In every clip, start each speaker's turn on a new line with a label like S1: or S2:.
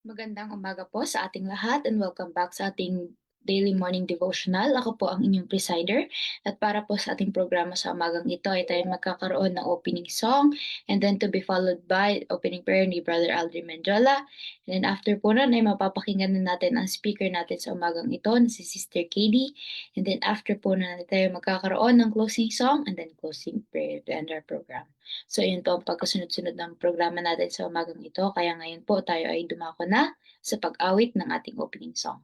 S1: Magandang umaga po sa ating lahat and welcome back sa ating daily morning devotional. Ako po ang inyong presider at para po sa ating programa sa umagang ito ay tayo magkakaroon ng opening song and then to be followed by opening prayer ni Brother Aldrin Mendiola. And then after po nun ay mapapakinggan na natin ang speaker natin sa umagang ito na si Sister Katie. And then after po na tayo magkakaroon ng closing song and then closing prayer to end our program. So, yun po ang pagkasunod-sunod ng programa natin sa umagang ito. Kaya ngayon po tayo ay dumako na sa pag-awit ng ating opening song.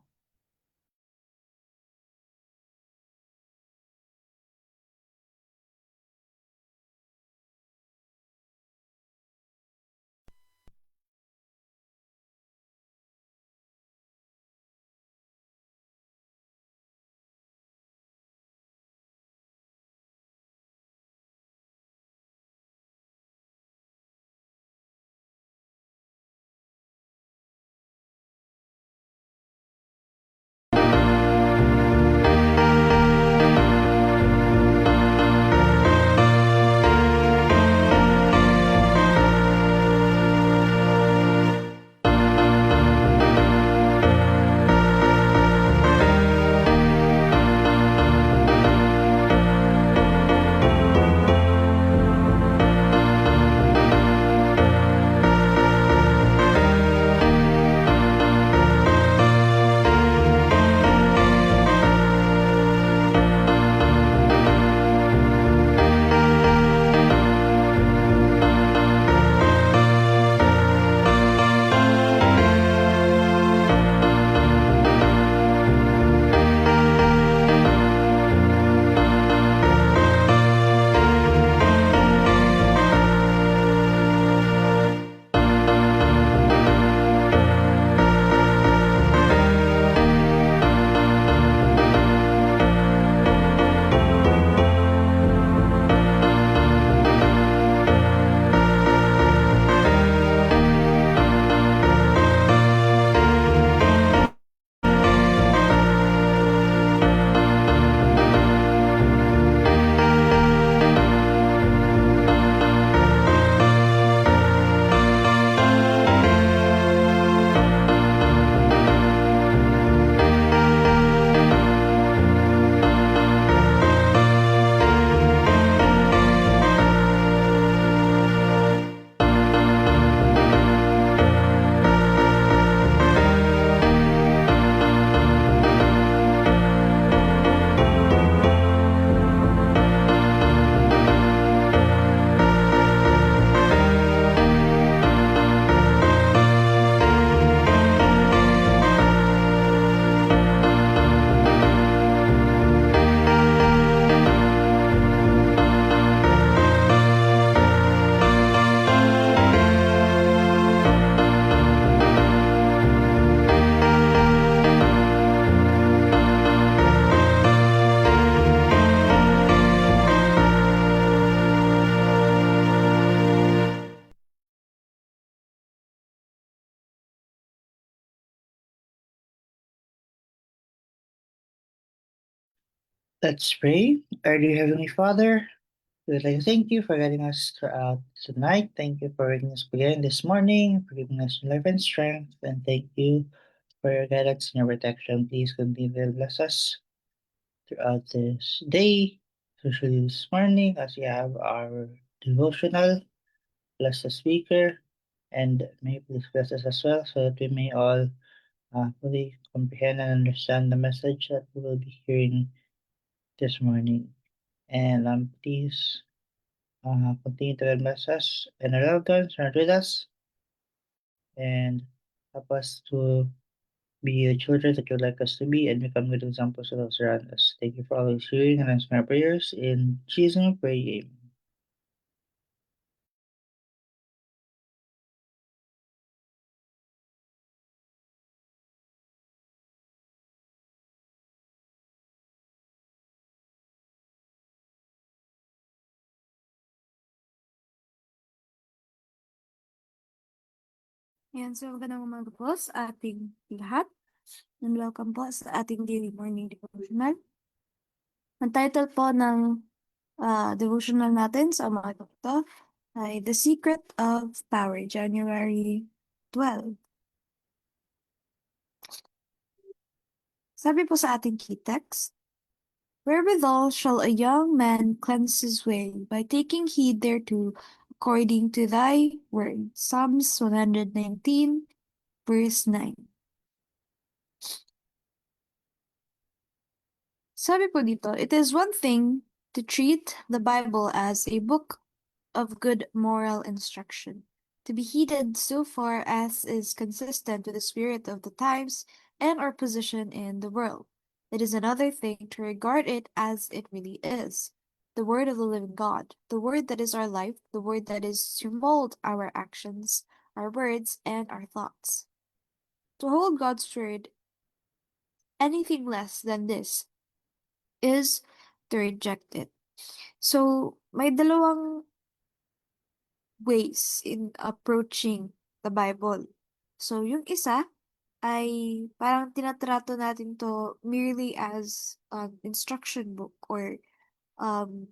S2: Let's pray. Our dear Heavenly Father, we would like to thank you for guiding us throughout tonight. Thank you for waking us again this morning, for giving us life and strength, and thank you for your guidance and your protection. Please continue to bless us throughout this day, especially this morning, as we have our devotional. Bless the speaker, and may you please bless us as well, so that we may all fully comprehend and understand the message that we will be hearing this morning. And please continue to bless us and our loved ones who are with us and help us to be the children that you would like us to be and become good examples to those around us. Thank you for always hearing and answering our prayers. In Jesus' name, we pray. Amen.
S3: Yan, so magandang umaga po sa ating lahat. And welcome po sa ating daily morning devotional. Ang title po ng devotional natin sa umaga ito ay The Secret of Power, January 12. Sabi po sa ating key text, wherewithal shall a young man cleanse his way by taking heed thereto according to thy word. Psalms 119, verse 9. Sabi po dito, it is one thing to treat the Bible as a book of good moral instruction, to be heeded so far as is consistent with the spirit of the times and our position in the world. It is another thing to regard it as it really is, the Word of the living God, the Word that is our life, the Word that is to mold our actions, our words, and our thoughts. To hold God's Word anything less than this is to reject it. So, may dalawang ways in approaching the Bible. So, yung isa ay parang tinatrato natin to merely as an instruction book or um,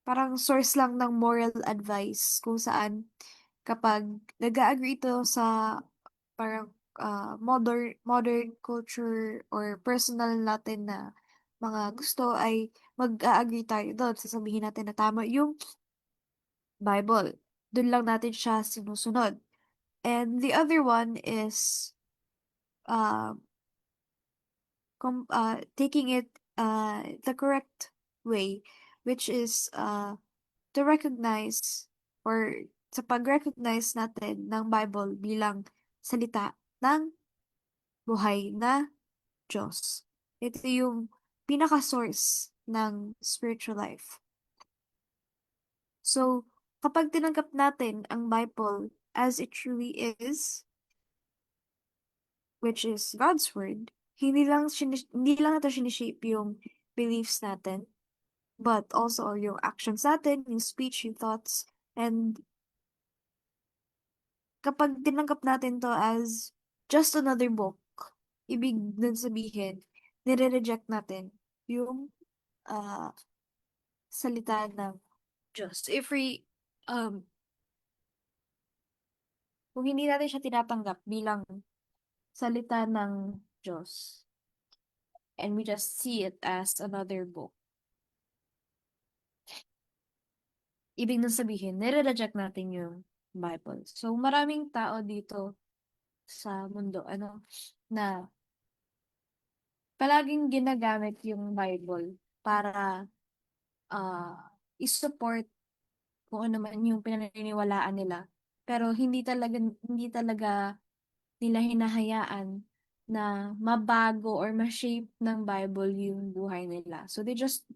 S3: parang source lang ng moral advice kung saan kapag nag-agree ito sa parang modern culture or personal natin na mga gusto ay mag-agree tayo doon. Sasabihin natin na tama yung Bible. Doon lang natin siya sinusunod. And the other one is uh, taking it the correct way, which is to recognize or sa pag-recognize natin ng Bible bilang salita ng buhay na Diyos. Ito yung pinaka-source ng spiritual life. So, kapag tinanggap natin ang Bible as it truly is, which is God's Word, hindi lang natin sinishape yung beliefs natin, but also yung actions natin, yung speech, yung thoughts, and kapag tinanggap natin to as just another book, ibig dun sabihin, nire-reject natin yung uh, salita ng Diyos. Um, kung hindi natin siya tinatanggap bilang salita ng Diyos, and we just see it as another book, ibig nang sabihin, nire-reject natin yung Bible. So, maraming tao dito sa mundo, na palaging ginagamit yung Bible para uh, i-support kung ano man yung pinaniniwalaan nila. Pero hindi talaga nila hinahayaan na mabago or ma-shape ng Bible yung buhay nila. So they just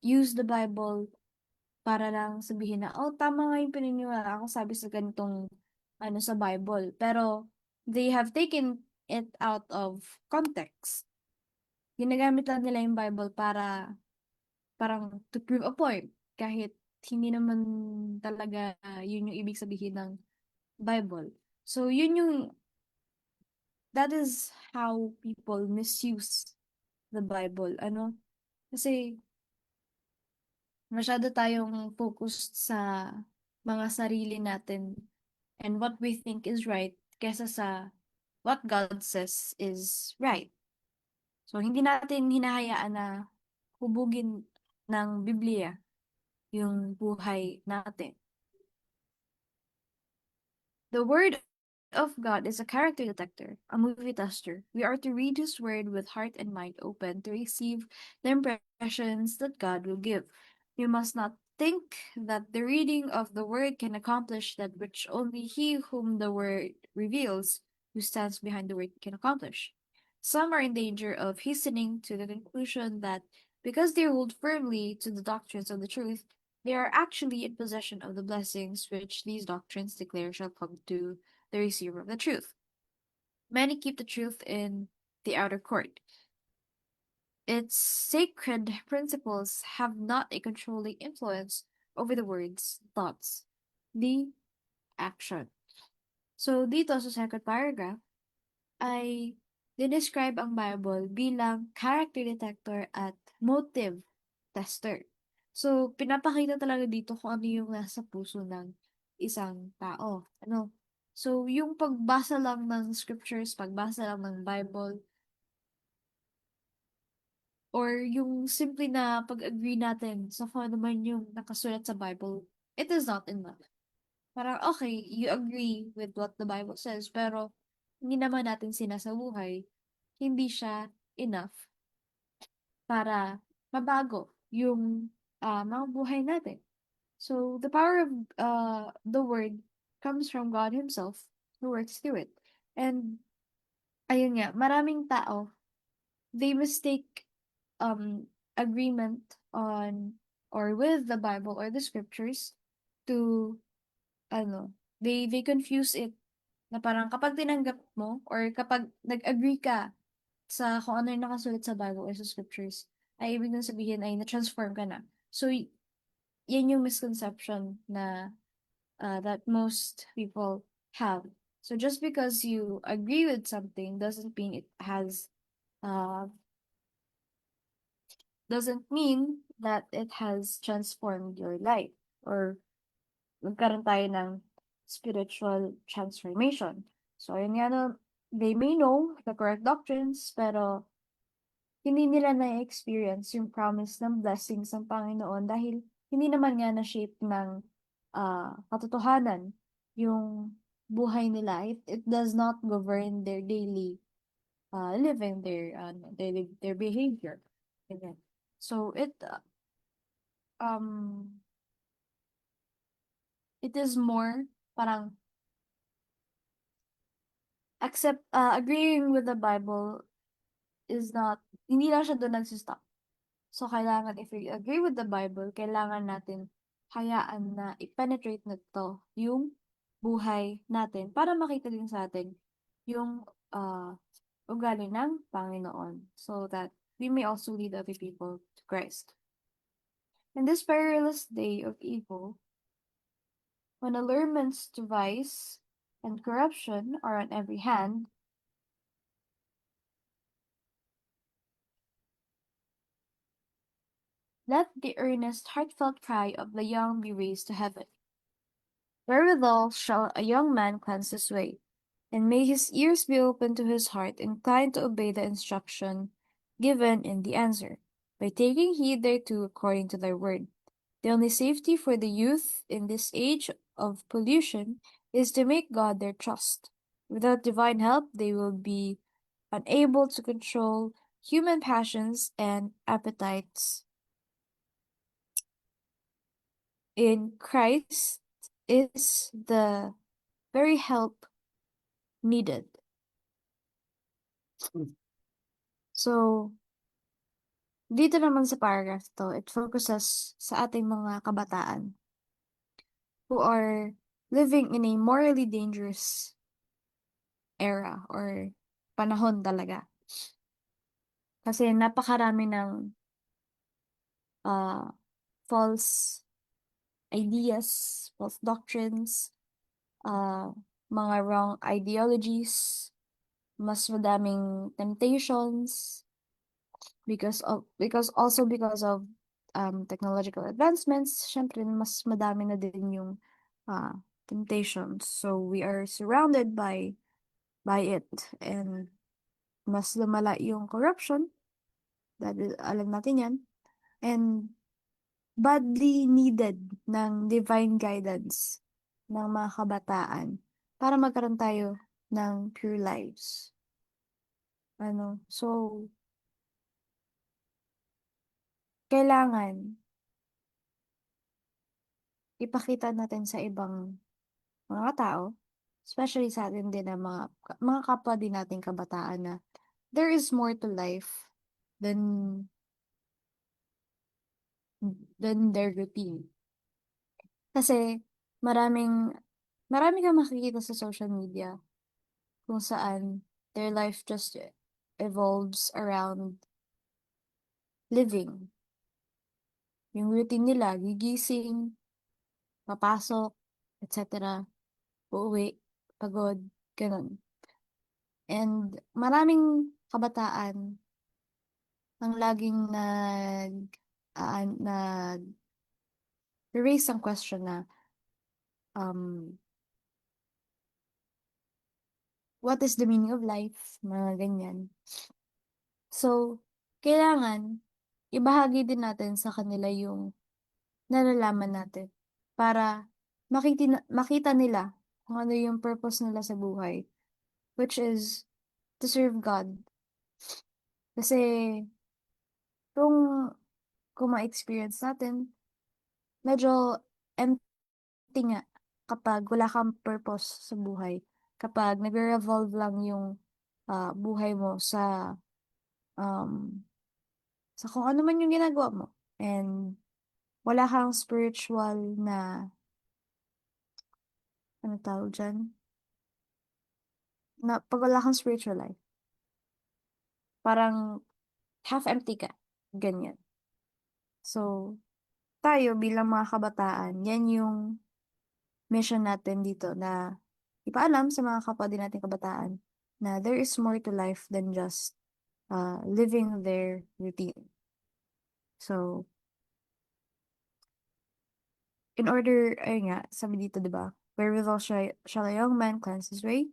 S3: use the Bible para lang sabihin na, oh, tama nga yung pininiwala ko sabi sa ganitong sa Bible. Pero they have taken it out of context. Ginagamit lang nila yung Bible para parang to prove a point kahit hindi naman talaga yun yung ibig sabihin ng Bible. So that is how people misuse the Bible. Kasi masyado tayong focused sa mga sarili natin and what we think is right kesa sa what God says is right. So, hindi natin hinahayaan na hubugin ng Biblia yung buhay natin. The Word of God is a character detector, a movie tester. We are to read His Word with heart and mind open to receive the impressions that God will give. We must not think that the reading of the Word can accomplish that which only He whom the Word reveals, who stands behind the Word, can accomplish. Some are in danger of hastening to the conclusion that because they hold firmly to the doctrines of the truth, they are actually in possession of the blessings which these doctrines declare shall come to the receiver of the truth. Many keep the truth in the outer court. Its sacred principles have not a controlling influence over the words, thoughts, the action. So, dito sa second paragraph, ay describe ang Bible bilang character detector at motive tester. So, pinapakita talaga dito kung ano yung nasa puso ng isang tao. So, yung pagbasa lang ng scriptures, pagbasa lang ng Bible, or yung simply na pag-agree natin sa kung ano man yung nakasulat sa Bible, it is not enough. Parang, okay, you agree with what the Bible says, pero hindi naman natin sinasabuhay, hindi siya enough para mabago yung mga buhay natin. So, the power of the word comes from God Himself who works through it. And, ayun nga, maraming tao, they mistake agreement on or with the Bible or the scriptures to ano, they confuse it na parang kapag tinanggap mo or kapag nag-agree ka sa kung ano yung nakasulat sa Bible or sa scriptures, ay ibig nang sabihin ay na-transform ka na. So, yan yung misconception na that most people have. So, just because you agree with something uh, doesn't mean that it has transformed your life or magkaroon tayo ng spiritual transformation. So, ayun nga no, they may know the correct doctrines, pero hindi nila na-experience yung promise ng blessings ng Panginoon dahil hindi naman nga na-shape ng katotohanan yung buhay nila. It does not govern their daily living, their behavior. Ganyan. So, um, it is more parang agreeing with the Bible is not, hindi lang siya doon nagsistop. So, kailangan, if we agree with the Bible, kailangan natin hayaan na i-penetrate nito yung buhay natin para makita din sa atin yung ugali ng Panginoon so that we may also lead other people to Christ. In this perilous day of evil, when allurements to vice and corruption are on every hand, let the earnest, heartfelt cry of the young be raised to heaven. Wherewithal shall a young man cleanse his way, and may his ears be open to his heart, inclined to obey the instruction given in the answer, by taking heed thereto according to thy word. The only safety for the youth in this age of pollution is to make God their trust. Without divine help, they will be unable to control human passions and appetites. In Christ is the very help needed. So, dito naman sa paragraph to, it focuses sa ating mga kabataan who are living in a morally dangerous era or panahon talaga. Kasi napakarami ng false ideas, false doctrines, mga wrong ideologies, mas madaming temptations because because of technological advancements, syempre mas madami na din yung temptations. So we are surrounded by it, and mas lumala yung corruption, dahil alam natin yan, and badly needed ng divine guidance ng mga kabataan para magkaroon tayo ng pure lives. So, kailangan ipakita natin sa ibang mga tao, especially sa atin din na mga kapwa din nating kabataan na there is more to life than their routine. Kasi marami kang makikita sa social media kung saan their life just evolves around living. Yung routine nila, gigising, papasok, etc. Uuwi, pagod, ganun. And maraming kabataan ang laging raise ang question na what is the meaning of life? Mga ganyan. So, kailangan ibahagi din natin sa kanila yung nalalaman natin para makita nila kung ano yung purpose nila sa buhay, which is to serve God. Kasi kung, kung ma-experience natin, medyo empty nga kapag wala kang purpose sa buhay. Kapag nagre-revolve lang yung buhay mo um, sa kung ano man yung ginagawa mo. And wala kang spiritual na, ano tawag dyan? Na, pag wala kang spiritual life, parang half empty ka. Ganyan. So, tayo bilang mga kabataan, yan yung mission natin dito na ipaalam sa mga kapwa din natin kabataan na there is more to life than just living their routine. So, in order, ayun nga, sabi dito, di ba? Wherewithal shall a young man cleanse his way?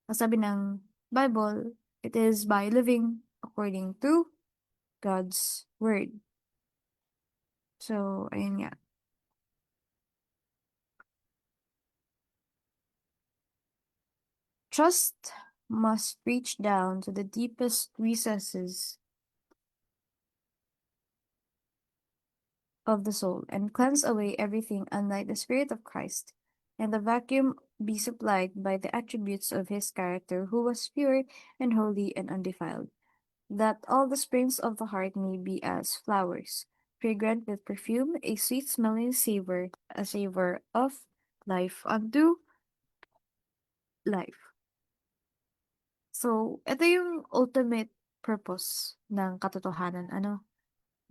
S3: Ang sabi ng Bible, it is by living according to God's word. So, ayun nga. Trust must reach down to the deepest recesses of the soul and cleanse away everything unlike the Spirit of Christ, and the vacuum be supplied by the attributes of his character, who was pure and holy and undefiled, that all the springs of the heart may be as flowers, fragrant with perfume, a sweet smelling savor, a savor of life unto life. So, ito yung ultimate purpose ng katotohanan,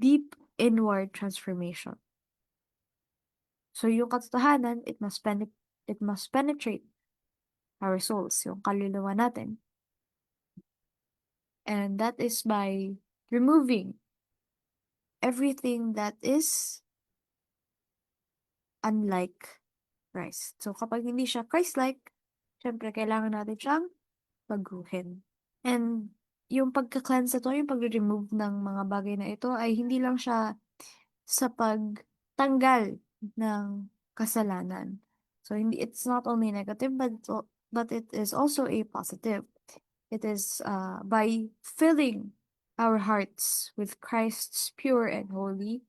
S3: deep inward transformation. So, yung katotohanan, it must penetrate our souls, yung kaluluwa natin. And that is by removing everything that is unlike Christ. So, kapag hindi siya Christ-like, syempre, kailangan natin siyang baguhin. And yung pagka-cleanse ito, yung pag-remove ng mga bagay na ito, ay hindi lang siya sa pagtanggal ng kasalanan. So, it's not only negative, but it is also a positive. It is by filling our hearts with Christ's pure and holy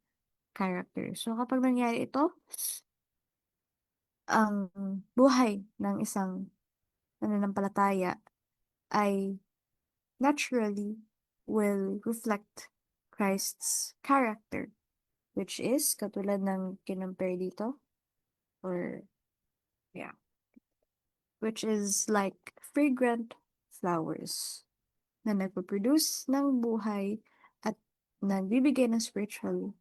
S3: character. So, kapag nangyari ito, ang buhay ng isang nananampalataya ay naturally will reflect Christ's character, which is, katulad ng kinompare dito, or, yeah, which is like fragrant flowers na nagpo-produce ng buhay at nagbibigay ng spiritual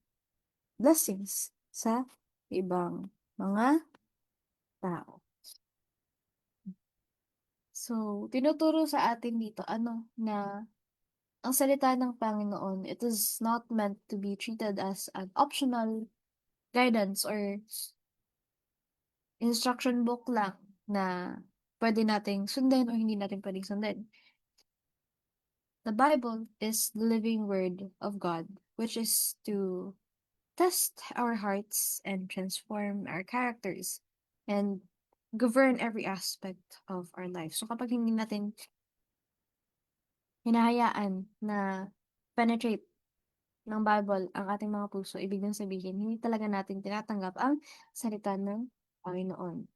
S3: blessings sa ibang mga tao. So, tinuturo sa atin dito, na ang salita ng Panginoon, it is not meant to be treated as an optional guidance or instruction book lang na pwede nating sundin o hindi natin pwedeng sundin. The Bible is the living word of God, which is to test our hearts and transform our characters and govern every aspect of our life. So kapag hindi natin hinahayaan na penetrate ng Bible ang ating mga puso, ibig nang sabihin, hindi talaga natin tinatanggap ang salita ng Panginoon.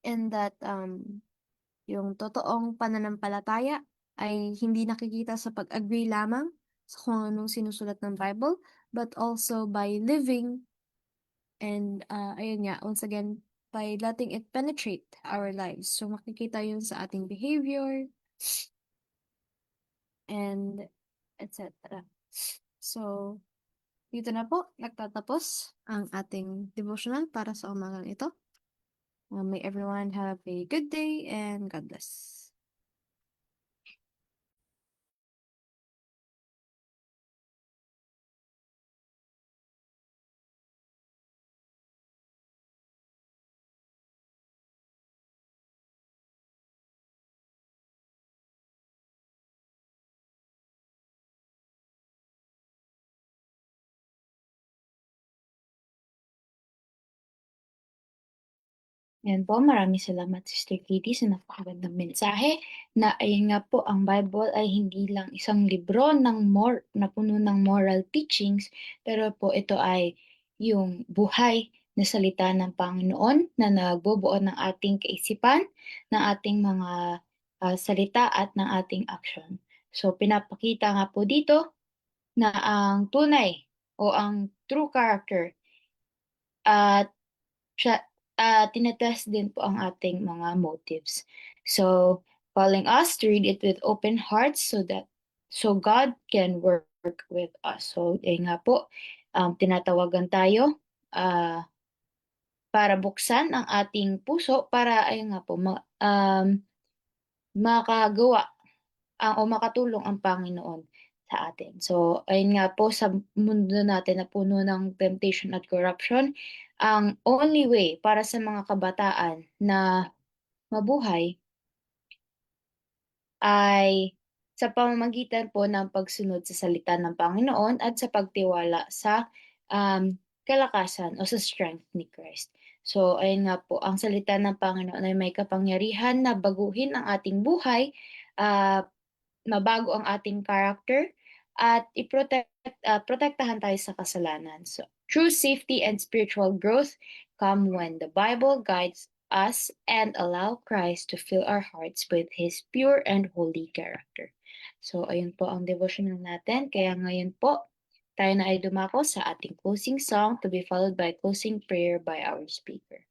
S3: And that yung totoong pananampalataya ay hindi nakikita sa pag-agree lamang sa kung anong sinusulat ng Bible, but also by living and ayun nga, once again, by letting it penetrate our lives. So makikita yun sa ating behavior and etc. So, dito na po nagtatapos ang ating devotional para sa umagang ito. May everyone have a good day and God bless.
S1: Yan po, maraming salamat Sister Katie sa napakagandang mensahe na ayun nga po, ang Bible ay hindi lang isang libro na puno ng moral teachings, pero po ito ay yung buhay na salita ng Panginoon na nagbubuo ng ating kaisipan, ng ating mga salita at ng ating aksyon. So pinapakita nga po dito na ang tunay o ang true character at siya, tinetest din po ang ating mga motives. So, calling us to read it with open hearts so God can work with us. So, nga po, tinatawagan tayo para buksan ang ating puso para ayun nga po makagawa o makatulong ang Panginoon sa atin. So, ayun nga po, sa mundo natin na puno ng temptation at corruption, ang only way para sa mga kabataan na mabuhay ay sa pamamagitan po ng pagsunod sa salita ng Panginoon at sa pagtiwala sa kalakasan o sa strength ni Christ. So, ayun nga po, ang salita ng Panginoon ay may kapangyarihan na baguhin ang ating buhay, ah, mabago ang ating character at protektahan tayo sa kasalanan. So, true safety and spiritual growth come when the Bible guides us and allow Christ to fill our hearts with His pure and holy character. So, ayun po ang devotional natin. Kaya ngayon po, tayo na ay dumako sa ating closing song to be followed by closing prayer by our speaker.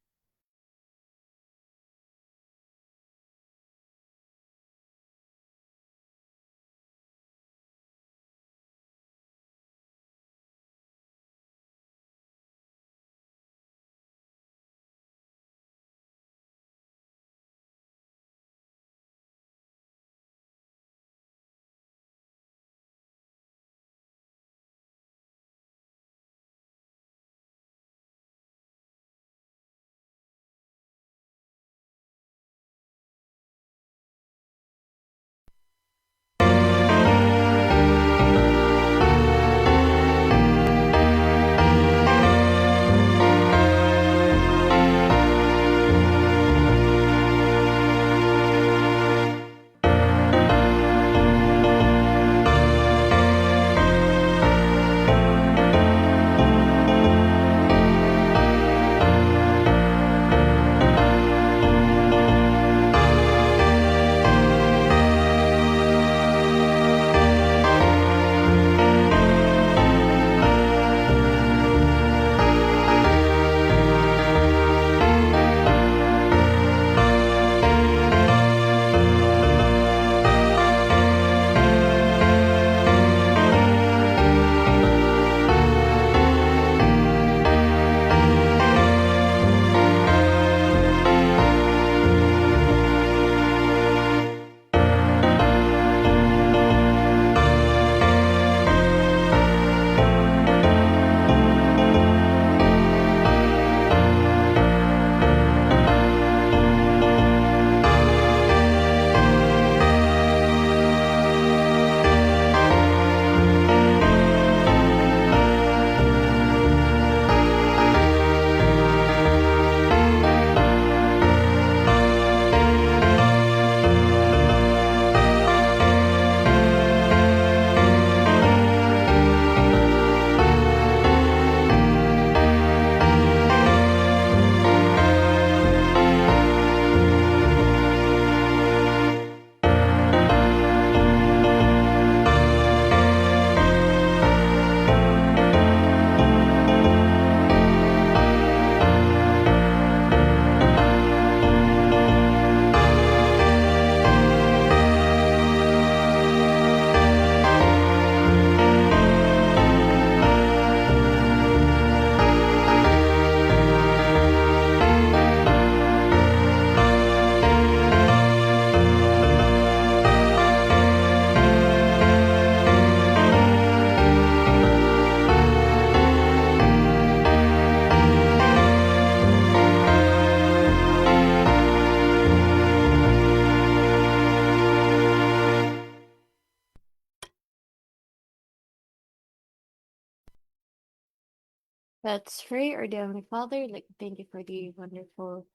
S1: Let's pray. Our dear Heavenly Father, thank you for the wonderful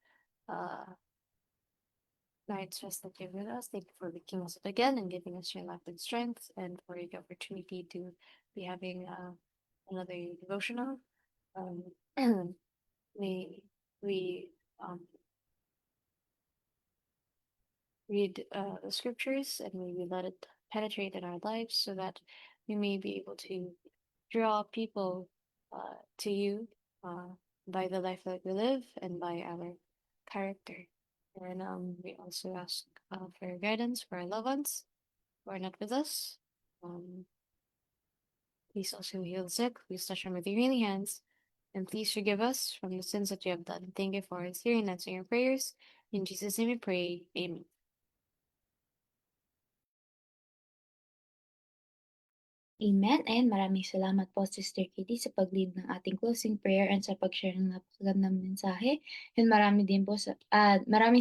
S4: night's rest that you're with us. Thank you for waking us up again and giving us your life and strength, and for the opportunity to be having another devotional. May we read the scriptures, and may we let it penetrate in our lives so that we may be able to draw people to you by the life that we live and by our character. And we also ask for your guidance for our loved ones who are not with us. Please also heal the sick. Please touch them with your healing hands. And please forgive us from the sins that we have done. Thank you for hearing and answering our prayers. In Jesus' name we pray. Amen.
S1: Amen. And maraming salamat po, Sister Kitty, sa pag-lead ng ating closing prayer and sa pag-share ng napakagandang mensahe. And maraming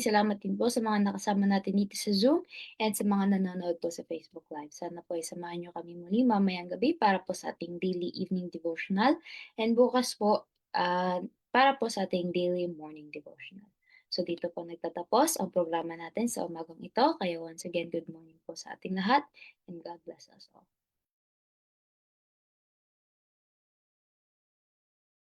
S1: salamat din po sa mga nakasama natin dito sa Zoom and sa mga nanonood po sa Facebook Live. Sana po ay samahan nyo kami muli mamayang gabi para po sa ating daily evening devotional. And bukas po, para po sa ating daily morning devotional. So dito po nagtatapos ang programa natin sa umagang ito. Kaya once again, good morning po sa ating lahat and God bless us all.